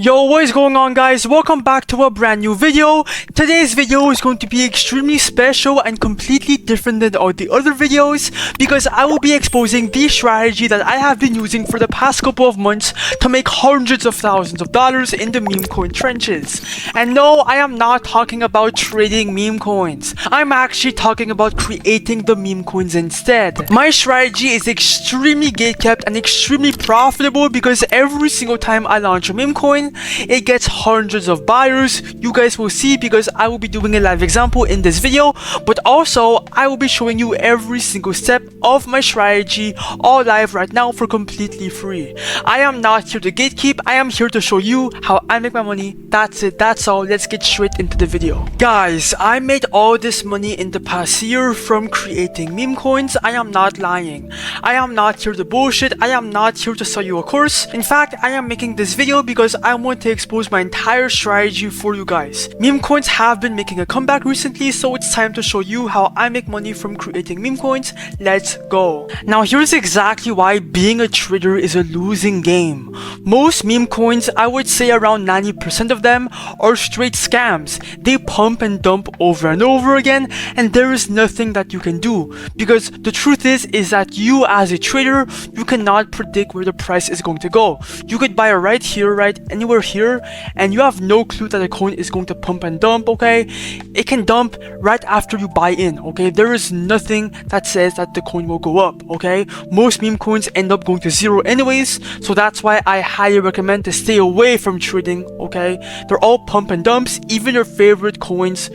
Yo, what is going on, guys? Welcome back to a brand new video. Today's video is going to be extremely special and completely different than all the other videos because I will be exposing the strategy that I have been using for the past couple of months to make hundreds of thousands of dollars in the meme coin trenches. And no, I am not talking about trading meme coins. I'm actually talking about creating the meme coins instead. My strategy is extremely gatekept and extremely profitable because every single time I launch a meme coin, it gets hundreds of buyers. You guys will see because I will be doing a live example in this video, but also I will be showing you every single step of my strategy all live right now for completely free. I am not here to gatekeep. I am here to show you how I make my money. That's it. That's all. Let's get straight into the video. Guys, I made all this money in the past year from creating meme coins. I am not lying. I am not here to bullshit. I am not here to sell you a course. In fact, I am making this video because I want to expose my entire strategy for you guys. Meme coins have been making a comeback recently, so it's time to show you how I make money from creating meme coins. Let's go. Now here's exactly why being a trader is a losing game. Most meme coins, I would say around 90% of them, are straight scams. They pump and dump over and over again, and there is nothing that you can do because the truth is that you as a trader, you cannot predict where the price is going to go. You could buy right here, right anywhere here, and you have no clue that a coin is going to pump and dump. Okay, it can dump right after you buy in. Okay, there is nothing that says that the coin will go up. Okay, most meme coins end up going to zero anyways, so that's why I highly recommend to stay away from trading. Okay, they're all pump and dumps. Even your favorite coins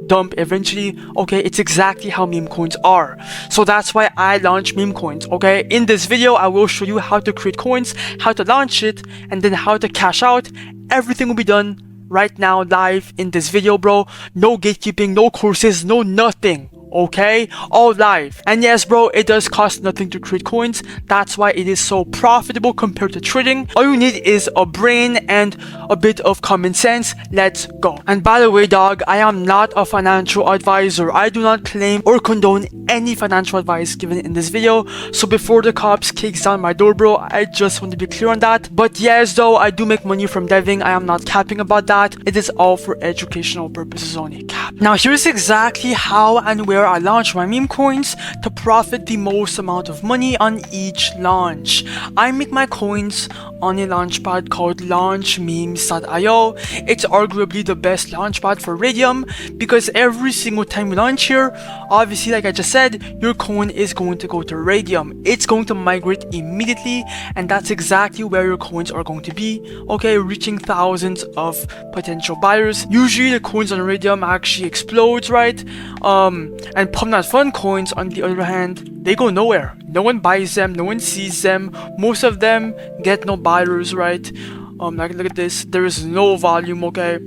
dump eventually. Okay, it's exactly how meme coins are, so that's why I launch meme coins. Okay, in this video I will show you how to create coins, how to launch it, and then how to cash out. Everything will be done right now live in this video, bro. No gatekeeping, no courses, no nothing. Okay, all live. And yes, bro, it does cost nothing to create coins. That's why it is so profitable compared to trading. All you need is a brain and a bit of common sense. Let's go. And by the way, dog, I am not a financial advisor. I do not claim or condone any financial advice given in this video, so before the cops kicks down my door, bro, I just want to be clear on that. But yes, though, I do make money from deving. I am not capping about that. It is all for educational purposes only. Cap. Now here's exactly how and where I launch my meme coins to profit the most amount of money on each launch. I make my coins on a launchpad called launchmemes.io. It's arguably the best launchpad for Radium because every single time you launch here, obviously, like I just said, your coin is going to go to Radium. It's going to migrate immediately, and that's exactly where your coins are going to be. Okay, reaching thousands of potential buyers. Usually the coins on Radium actually explodes, right? And Pump.Fun coins, on the other hand, they go nowhere. No one buys them, no one sees them. Most of them get no buyers, right? Like, look at this. There is no volume. Okay,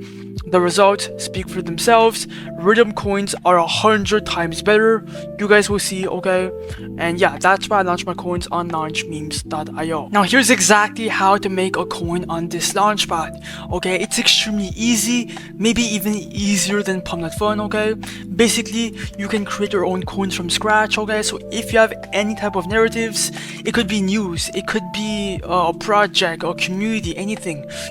the results speak for themselves. Rhythm coins are 100 times better. You guys will see. Okay, and yeah, that's why I launched my coins on launchmemes.io. Now here's exactly how to make a coin on this launchpad. Okay, it's extremely easy, maybe even easier than Pump.Fun. Okay, basically you can create your own coins from scratch. Okay, so if you have any type of narratives, it could be news, it could be a project or community, anything,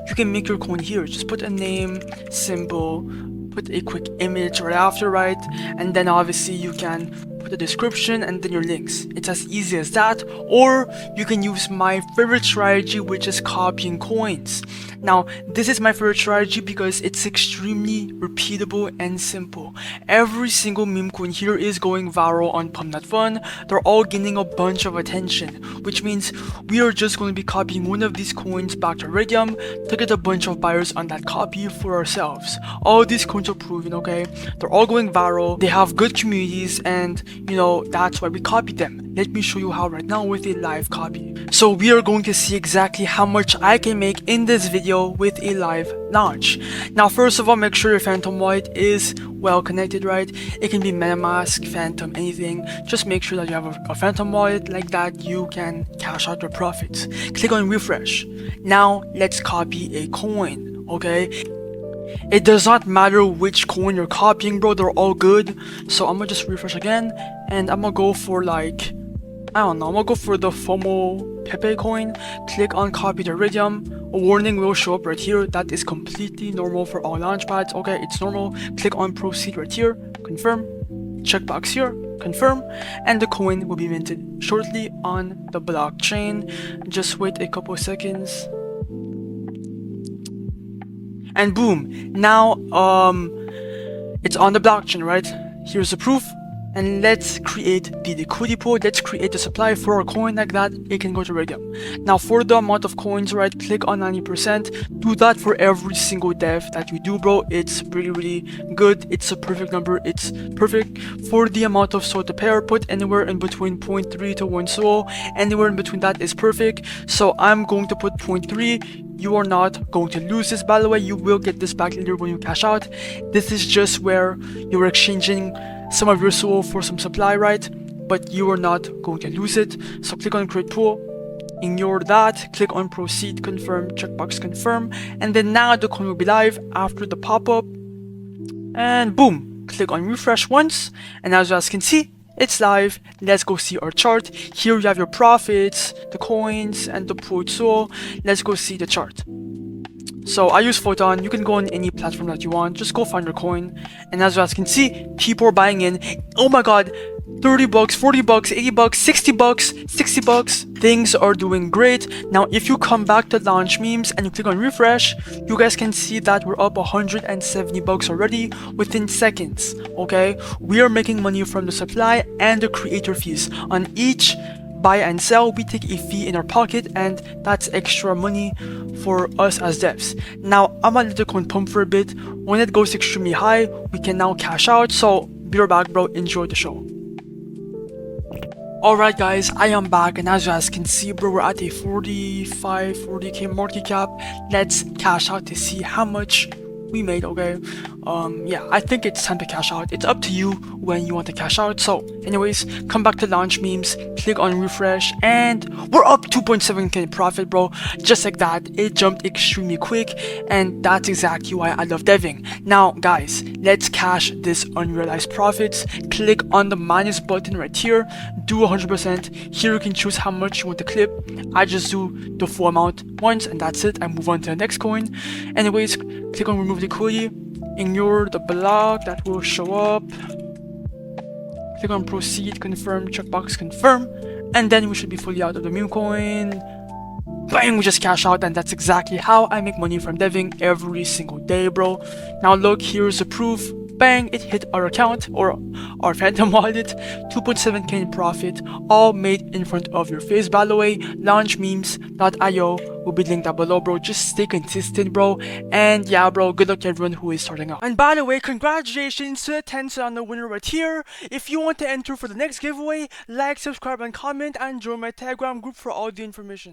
you can make your coin here. Just put a name, symbol, put a quick image right after, right? And then obviously you can put a description and then your links. It's as easy as that. Or you can use my favorite strategy, which is copying coins. Now this is my favorite strategy because it's extremely repeatable and simple. Every single meme coin here is going viral on Pump.Fun. They're all gaining a bunch of attention, which means we are just going to be copying one of these coins back to Radium to get a bunch of buyers on that copy for ourselves. All these coins are proven. Okay, they're all going viral, they have good communities, and you know, that's why we copy them. Let me show you how right now with a live copy. So we are going to see exactly how much I can make in this video with a live launch. Now first of all, make sure your Phantom wallet is well connected, right? It can be MetaMask, Phantom, anything. Just make sure that you have a Phantom wallet, like that you can cash out your profits. Click on refresh. Now let's copy a coin. Okay, it does not matter which coin you're copying, bro, they're all good. So I'm gonna just refresh again, and I'm gonna go for, like, I don't know, I'm gonna go for the FOMO Pepe coin, click on copy the Iridium. A warning will show up right here. That is completely normal for all launchpads. Okay, it's normal. Click on proceed right here, confirm, checkbox here, confirm, and the coin will be minted shortly on the blockchain. Just wait a couple of seconds. And boom, now it's on the blockchain, right? Here's the proof. And let's create the liquidity pool. Let's create the supply for a coin like that. It can go to Iridium. Now for the amount of coins, right, click on 90%. Do that for every single dev that you do, bro. It's really good. It's a perfect number. It's perfect for the amount of SOL to pair. Put anywhere in between 0.3 to 1 SOL. Anywhere in between that is perfect. So I'm going to put 0.3. You are not going to lose this, by the way. You will get this back later when you cash out. This is just where you're exchanging some of your SOL for some supply, right? But you are not going to lose it. So click on create pool, ignore that, click on proceed, confirm, checkbox confirm, and then now the coin will be live after the pop-up. And boom, click on refresh once, and as you guys can see, it's live. Let's go see our chart. Here you have your profits, the coins, and the pooled SOL. Let's go see the chart. So I use Photon. You can go on any platform that you want. Just go find your coin. And as you guys can see, people are buying in. Oh my god, 30 bucks, 40 bucks, 80 bucks, 60 bucks, 60 bucks. Things are doing great. Now, if you come back to launch memes and you click on refresh, you guys can see that we're up 170 bucks already within seconds. Okay, we are making money from the supply and the creator fees. On each buy and sell, we take a fee in our pocket, and that's extra money for us as devs. Now, I'm gonna let the coin pump for a bit. When it goes extremely high, we can now cash out. So be right back, bro. Enjoy the show. Alright guys, I am back, and as you guys can see, bro, we're at a 40k market cap. Let's cash out to see how much we made. Okay, yeah, I think it's time to cash out. It's up to you when you want to cash out. So anyways, come back to launch memes, click on refresh, and we're up 2.7k profit, bro. Just like that, it jumped extremely quick, and that's exactly why I love deving. Now guys, let's cash this unrealized profits. Click on the minus button right here, do 100%. Here you can choose how much you want to clip. I just do the full amount once, and that's it. I move on to the next coin. Anyways, click on remove liquidity, ignore the block that will show up, click on proceed, confirm, checkbox confirm, and then we should be fully out of the meme coin. Bang, we just cash out, and that's exactly how I make money from deving every single day, bro. Now look, here's the proof. Bang, it hit our account or our phantom wallet. 2.7k in profit, all made in front of your face, by the way. Launchmemes.io will be linked down below, bro. Just stay consistent, bro. And yeah, bro, good luck to everyone who is starting out. And by the way, congratulations to the 10 Solana winner right here. If you want to enter for the next giveaway, like, subscribe, and comment, and join my Telegram group for all the information.